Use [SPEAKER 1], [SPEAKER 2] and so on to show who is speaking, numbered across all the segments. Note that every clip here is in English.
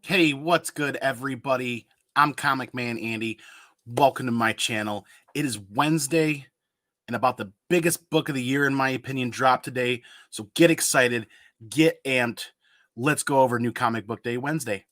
[SPEAKER 1] Hey, what's good, everybody? I'm Comic Man Andy. Welcome to my channel. It is Wednesday, and about the biggest book of the year, in my opinion, dropped today. So get excited, get amped. Let's go over New Comic Book Day Wednesday.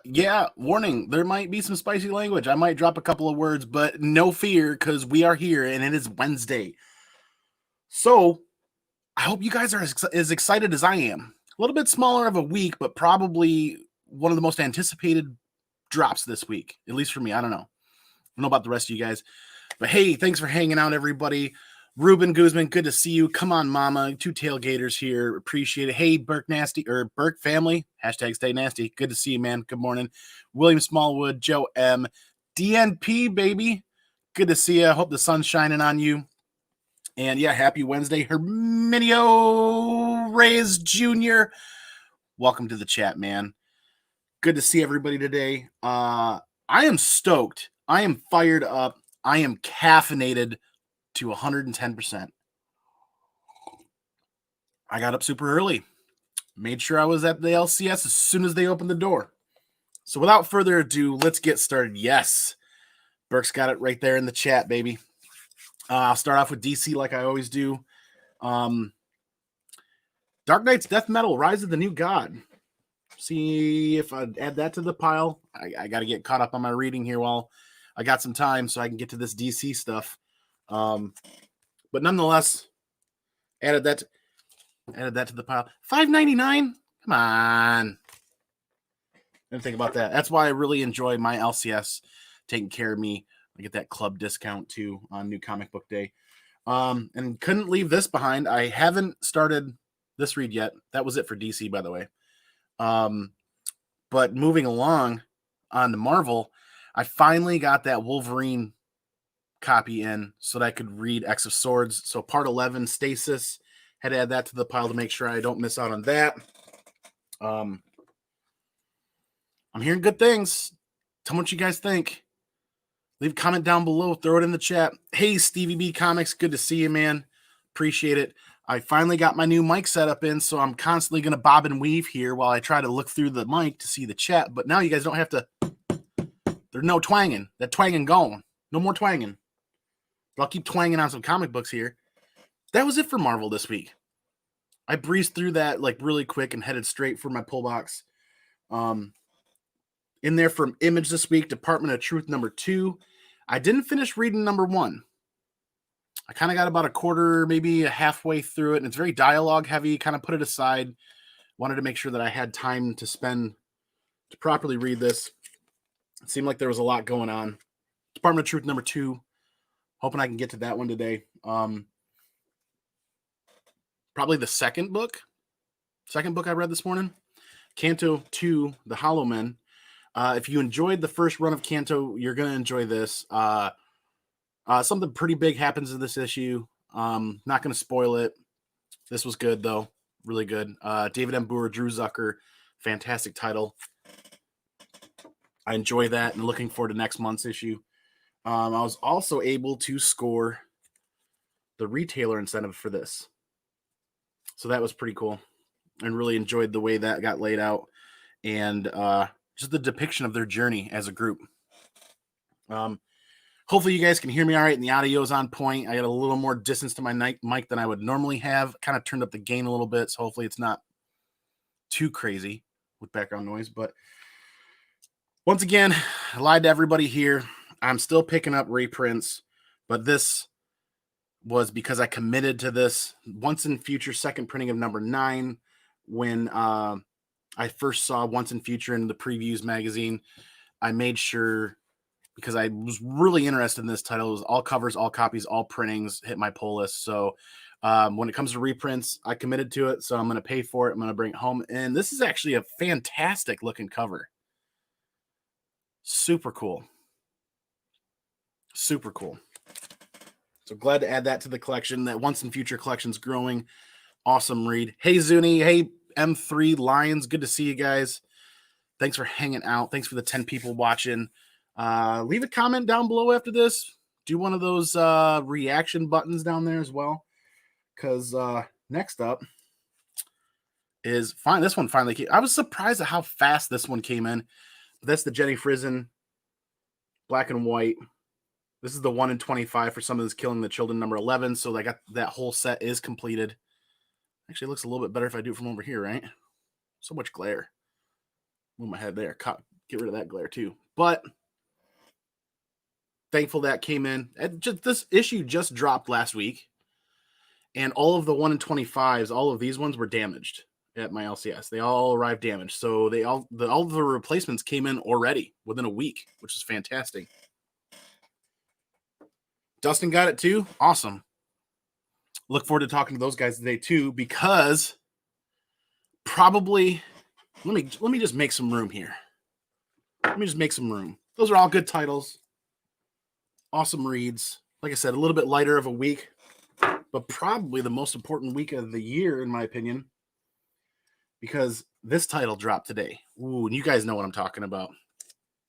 [SPEAKER 1] Yeah, warning, there might be some spicy language. I might drop a couple of words, but no fear, because we are here and it is Wednesday. So I hope you guys are as excited as I am. A little bit smaller of a week, but probably one of the most anticipated drops this week, at least for me. I don't know about the rest of you guys, but hey, thanks for hanging out, everybody. Ruben Guzman, good to see you. Come on, mama. Two tailgaters here. Appreciate it. Hey, Burke Nasty or Burke family. Hashtag stay nasty. Good to see you, man. Good morning. William Smallwood, Joe M. DNP, baby. Good to see you. Hope the sun's shining on you. And yeah, happy Wednesday. Herminio Reyes Jr. Welcome to the chat, man. Good to see everybody today. I am stoked. I am fired up. I am caffeinated to 110%. I got up super early. Made sure I was at the LCS as soon as they opened the door. So without further ado, let's get started. Yes, Burke's got it right there in the chat, baby. I'll start off with DC like I always do. Dark Knight's Death Metal, Rise of the New God. See if I add that to the pile. I got to get caught up on my reading here while I got some time so I can get to this DC stuff. But nonetheless, added that to the pile. $5.99. Come on. Didn't think about that. That's why I really enjoy my LCS taking care of me. I get that club discount too on New Comic Book Day. And couldn't leave this behind. I haven't started this read yet. That was it for DC, by the way. But moving along on to Marvel, I finally got that Wolverine copy in so that I could read X of Swords. So part 11, Stasis, had to add that to the pile to make sure I don't miss out on that. I'm hearing good things. Tell me what you guys think. Leave a comment down below. Throw it in the chat. Hey, Stevie B Comics. Good to see you, man. Appreciate it. I finally got my new mic setup in, so I'm constantly going to bob and weave here while I try to look through the mic to see the chat. But now you guys don't have to. There's no twanging. That twanging gone. No more twanging. But I'll keep twanging on some comic books here. That was it for Marvel this week. I breezed through that like really quick and headed straight for my pull box. In there from Image this week, Department of Truth #2. I didn't finish reading #1. I kind of got about a quarter, maybe halfway through it, and it's very dialogue heavy. Kind of put it aside. Wanted to make sure that I had time to spend to properly read this. It seemed like there was a lot going on. Department of Truth #2. Hoping I can get to that one today. Probably the second book I read this morning. Canto 2, The Hollow Men. If you enjoyed the first run of Canto, you're going to enjoy this. Something pretty big happens in this issue. Not going to spoil it. This was good, though. Really good. David M. Boer, Drew Zucker. Fantastic title. I enjoy that and looking forward to next month's issue. I was also able to score the retailer incentive for this. So that was pretty cool. And really enjoyed the way that got laid out. And just the depiction of their journey as a group. Hopefully you guys can hear me all right and the audio is on point. I got a little more distance to my mic than I would normally have. Kind of turned up the gain a little bit, so hopefully it's not too crazy with background noise. But once again, I lied to everybody here. I'm still picking up reprints, but this was because I committed to this Once in Future second printing of #9 when I first saw Once in Future in the Previews magazine. I made sure because I was really interested in this title. It was all covers, all copies, all printings, hit my pull list. So when it comes to reprints, I committed to it. So I'm going to pay for it. I'm going to bring it home. And this is actually a fantastic looking cover. Super cool. Super cool. So glad to add that to the collection. That once in future collection's growing. Awesome read. Hey, Zuni. Hey, M3 Lions. Good to see you guys. Thanks for hanging out. Thanks for the 10 people watching. Leave a comment down below after this. Do one of those reaction buttons down there as well. Because next up is fine. This one finally came. I was surprised at how fast this one came in. But that's the Jenny Frizen black and white. This is the 1 in 25 for Some of This Killing the Children, number 11. So I got that whole set is completed. Actually, it looks a little bit better if I do it from over here, right? So much glare. Move my head there. Get rid of that glare too. But thankful that came in. This issue just dropped last week. And all of the 1 in 25s, all of these ones were damaged at my LCS. They all arrived damaged. So all the replacements came in already within a week, which is fantastic. Dustin got it too. Awesome. Look forward to talking to those guys today too, because probably let me just make some room here. Let me just make some room. Those are all good titles. Awesome reads. Like I said, a little bit lighter of a week, but probably the most important week of the year, in my opinion, because this title dropped today. Ooh, and you guys know what I'm talking about.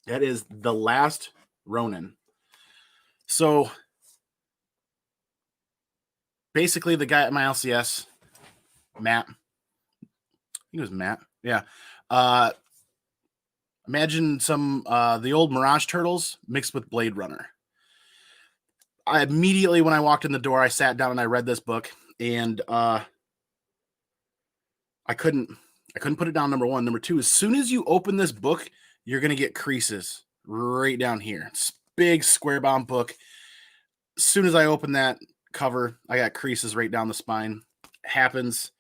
[SPEAKER 1] That is The Last Ronin. So basically, the guy at my LCS, Matt, I think it was Matt. Yeah. Imagine some the old Mirage Turtles mixed with Blade Runner. I immediately, when I walked in the door, I sat down and I read this book, and I couldn't put it down. Number one. Number two, as soon as you open this book, you're gonna get creases right down here. It's big square bound book. As soon as I open that cover, I got creases right down the spine. Happens,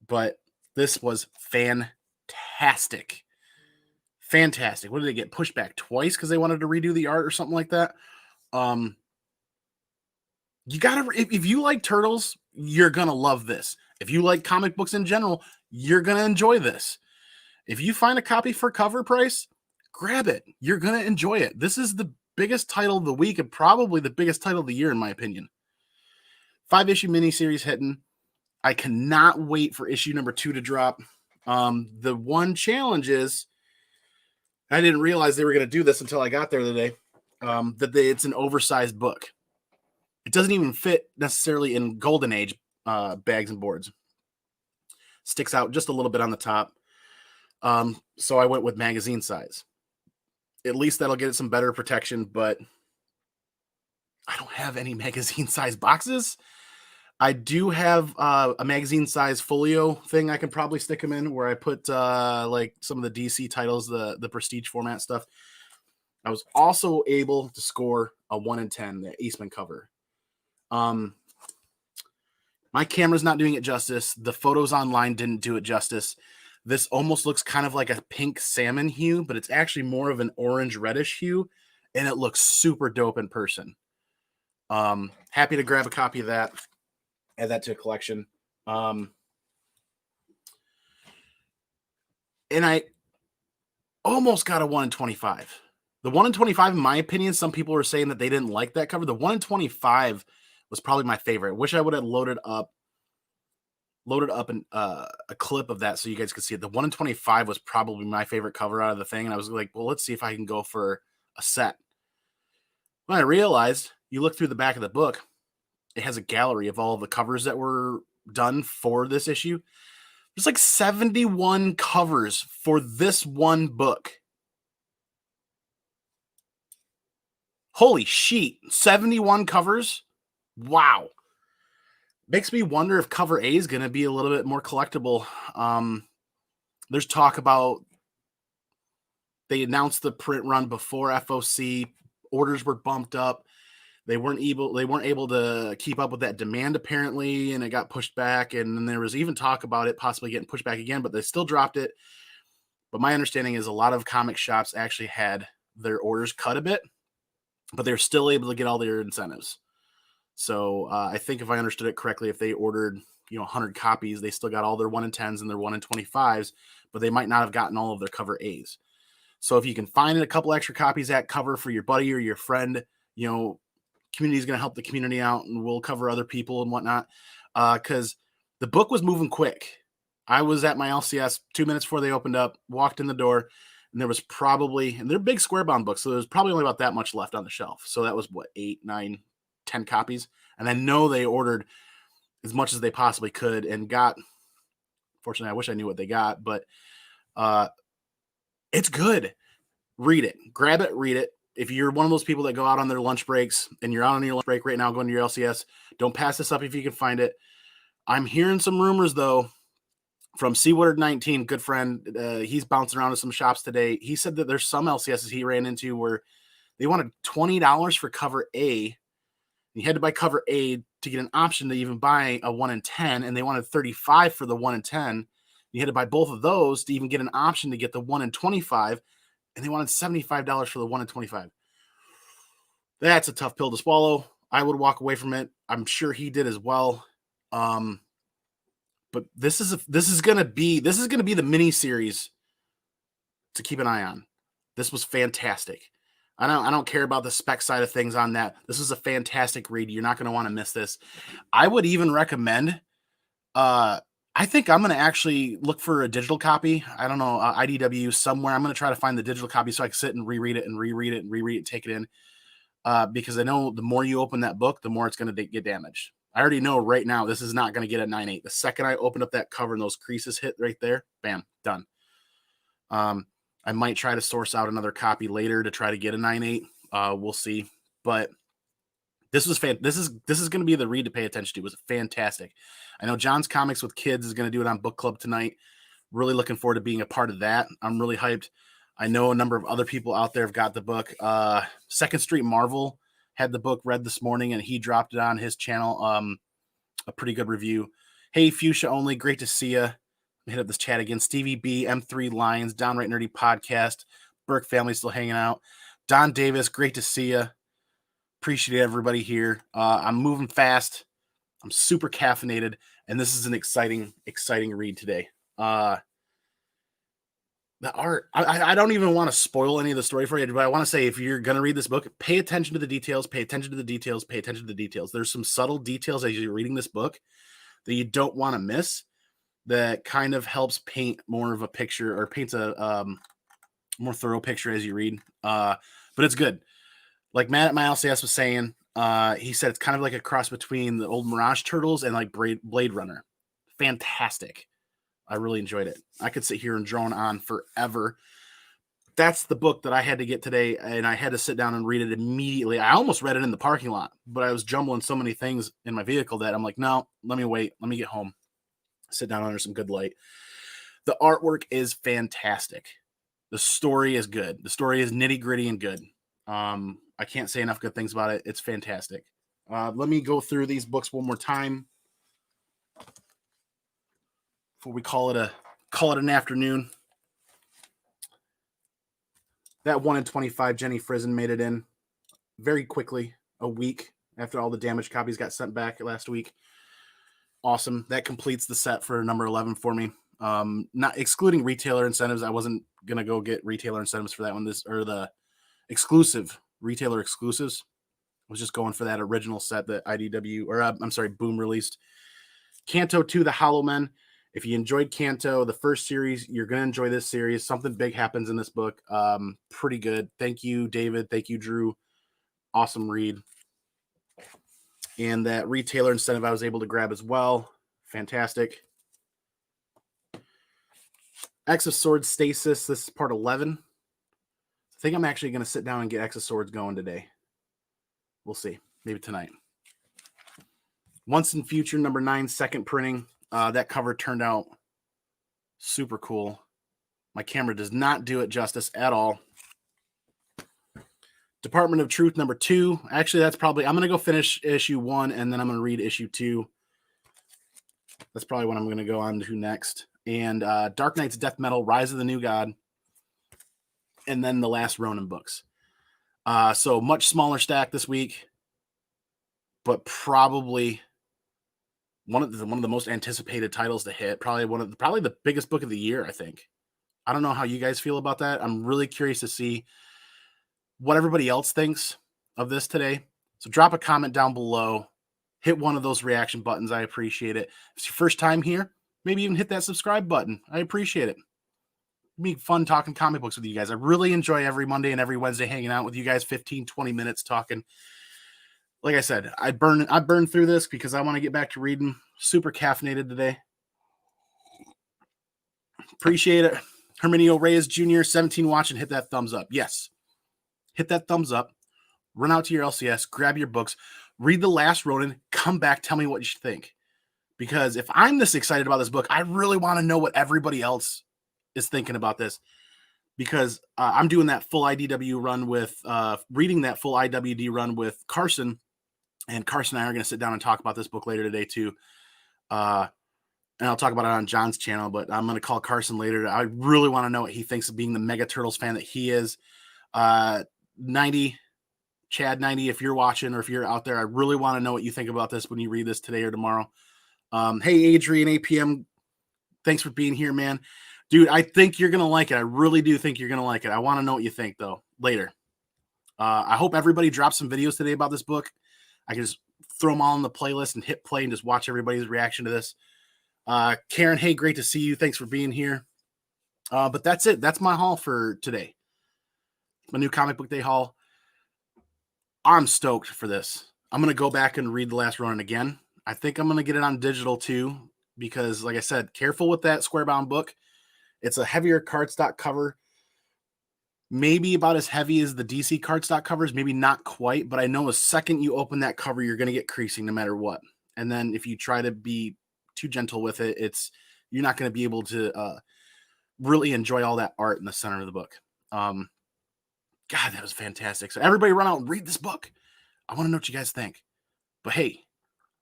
[SPEAKER 1] but this was fantastic. Fantastic. What did they get pushed back twice because they wanted to redo the art or something like that? You gotta, if you like Turtles, you're gonna love this. If you like comic books in general, you're gonna enjoy this. If you find a copy for cover price, grab it. You're gonna enjoy it. This is the biggest title of the week and probably the biggest title of the year, in my opinion. 5-issue miniseries hitting. I cannot wait for issue number 2 to drop. The one challenge is I didn't realize they were going to do this until I got there today. It's an oversized book. It doesn't even fit necessarily in Golden Age bags and boards. Sticks out just a little bit on the top. So I went with magazine size. At least that'll get it some better protection, but I don't have any magazine size boxes. I do have a magazine size folio thing I can probably stick them in, where I put like some of the DC titles, the prestige format stuff. I was also able to score a 1 in 10, the Eastman cover. My camera's not doing it justice. The photos online didn't do it justice. This almost looks kind of like a pink salmon hue, but it's actually more of an orange reddish hue, and it looks super dope in person. Happy to grab a copy of that. Add that to a collection. And I almost got a 1 in 25. The 1 in 25, in my opinion, some people were saying that they didn't like that cover. The 1 in 25 was probably my favorite. I wish I would have loaded up a clip of that so you guys could see it. The 1 in 25 was probably my favorite cover out of the thing. And I was like, well, let's see if I can go for a set. When I realized, you look through the back of the book, it has a gallery of all of the covers that were done for this issue. There's like 71 covers for this one book. Holy shit, 71 covers? Wow. Makes me wonder if cover A is going to be a little bit more collectible. There's talk about they announced the print run before FOC. Orders were bumped up. They weren't able to keep up with that demand, apparently, and it got pushed back. And then there was even talk about it possibly getting pushed back again, but they still dropped it. But my understanding is a lot of comic shops actually had their orders cut a bit. but they're still able to get all their incentives. So I think if I understood it correctly, if they ordered 100 copies, they still got all their 1 in 10s and their 1 in 25s, but they might not have gotten all of their cover A's. So if you can find a couple extra copies at cover for your buddy or your friend, community is going to help the community out, and we'll cover other people and whatnot. Because the book was moving quick. I was at my LCS 2 minutes before they opened up, walked in the door, and there was probably, and they're big square bound books, so there's probably only about that much left on the shelf. So that was what, 8, 9, 10 copies. And I know they ordered as much as they possibly could and got, fortunately, I wish I knew what they got, but it's good. Read it. Grab it, read it. If you're one of those people that go out on their lunch breaks and you're out on your lunch break right now going to your LCS, don't pass this up if you can find it. I'm hearing some rumors, though, from C-Woodard19, good friend. He's bouncing around to some shops today. He said that there's some LCSs he ran into where they wanted $20 for cover A. You had to buy cover A to get an option to even buy a 1 in 10, and they wanted $35 for the 1 in 10. You had to buy both of those to even get an option to get the 1 in 25, and they wanted $75 for the 1 in 25. That's a tough pill to swallow. I would walk away from it. I'm sure he did as well. But this is gonna be the mini series to keep an eye on. This was fantastic. I don't care about the spec side of things on that. This is a fantastic read. You're not going to want to miss this. I would even recommend. I think I'm going to actually look for a digital copy. I don't know, IDW somewhere. I'm going to try to find the digital copy so I can sit and reread it and reread it and reread it, take it in. Because I know the more you open that book, the more it's going to get damaged. I already know right now this is not going to get a 9.8. The second I open up that cover and those creases hit right there, bam, done. I might try to source out another copy later to try to get a 9.8. We'll see. But this was this is going to be the read to pay attention to. It was fantastic. I know John's Comics with Kids is going to do it on book club tonight. Really looking forward to being a part of that. I'm really hyped. I know a number of other people out there have got the book. Second Street Marvel had the book read this morning, and he dropped it on his channel. A pretty good review. Hey, Fuchsia Only, great to see you. Hit up this chat again. Stevie B, M3 Lions, Downright Nerdy Podcast. Burke family still hanging out. Don Davis, great to see you. Appreciate everybody here. I'm moving fast. I'm super caffeinated, and this is an exciting read today. The art, I don't even want to spoil any of the story for you, but I want to say if you're going to read this book, pay attention to the details, pay attention to the details, pay attention to the details. There's some subtle details as you're reading this book that you don't want to miss that kind of helps paint more of a picture or paints a more thorough picture as you read. But it's good. Like Matt at my LCS was saying, he said it's kind of like a cross between the old Mirage Turtles and like Blade Runner. Fantastic. I really enjoyed it. I could sit here and drone on forever. That's the book that I had to get today, and I had to sit down and read it immediately. I almost read it in the parking lot, but I was jumbling so many things in my vehicle that I'm like, no, let me wait. Let me get home. Sit down under some good light. The artwork is fantastic. The story is good. The story is nitty gritty and good. I can't say enough good things about it. It's fantastic. Let me go through these books one more time before we call it an afternoon. That 1 in 25 Jenny Frizen made it in very quickly, a week after all the damaged copies got sent back last week. Awesome. That completes the set for number 11 for me. Not excluding retailer incentives. I wasn't going to go get retailer incentives for that one. Or the exclusive retailer exclusives. I was just going for that original set that IDW Boom released. Kanto 2, The Hollow Men. If you enjoyed Kanto, the first series, you're going to enjoy this series. Something big happens in this book. Pretty good. Thank you, David. Thank you, Drew. Awesome read. And that retailer incentive I was able to grab as well. Fantastic. X of Swords Stasis. This is part 11. I think I'm actually going to sit down and get X of Swords going today. We'll see. Maybe tonight. Once in Future, number 9, second printing. That cover turned out super cool. My camera does not do it justice at all. Department of Truth, number 2. Actually, that's probably... I'm going to go finish issue 1, and then I'm going to read issue 2. That's probably what I'm going to go on to next. And Dark Knight's Death Metal, Rise of the New God. And then the Last Ronin books. So much smaller stack this week, but probably one of the most anticipated titles to hit. Probably the biggest book of the year, I think. I don't know how you guys feel about that. I'm really curious to see what everybody else thinks of this today. So drop a comment down below. Hit one of those reaction buttons. I appreciate it. If it's your first time here, maybe even hit that subscribe button. I appreciate it. It'd be fun talking comic books with you guys. I really enjoy every Monday and every Wednesday hanging out with you guys, 15, 20 minutes talking. Like I said, I burned through this because I want to get back to reading. Super caffeinated today. Appreciate it. Herminio Reyes Jr., 17 watching. Hit that thumbs up. Yes. Hit that thumbs up. Run out to your LCS. Grab your books. Read The Last Ronin. Come back. Tell me what you should think. Because if I'm this excited about this book, I really want to know what everybody else is thinking about this. Because I'm doing that full IDW run with, reading that full IWD run with Carson. And Carson and I are going to sit down and talk about this book later today too. And I'll talk about it on John's channel, but I'm going to call Carson later. I really want to know what he thinks of being the Mega Turtles fan that he is. 90, Chad 90, if you're watching or if you're out there, I really want to know what you think about this when you read this today or tomorrow. Hey, Adrian, APM, thanks for being here, man. Dude, I think you're going to like it. I really do think you're going to like it. I want to know what you think, though, later. I hope everybody drops some videos today about this book. I can just throw them all in the playlist and hit play and just watch everybody's reaction to this. Karen, hey, great to see you. Thanks for being here. But that's it. That's my haul for today. My new comic book day haul. I'm stoked for this. I'm going to go back and read The Last Ronin again. I think I'm going to get it on digital too, because like I said, careful with that square bound book. It's a heavier cardstock cover. Maybe about as heavy as the DC cardstock covers, maybe not quite, but I know the second you open that cover, you're going to get creasing no matter what. And then if you try to be too gentle with it, you're not going to be able to really enjoy all that art in the center of the book. God, that was fantastic. So everybody run out and read this book. I want to know what you guys think. But hey,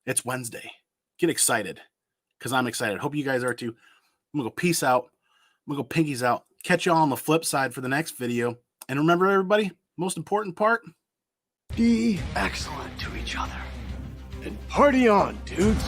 [SPEAKER 1] it's Wednesday. Get excited because I'm excited. Hope you guys are too. I'm going to go peace out. I'm going to go pinkies out. Catch y'all on the flip side for the next video. And remember, everybody, most important part,
[SPEAKER 2] be excellent to each other. And party on, dudes.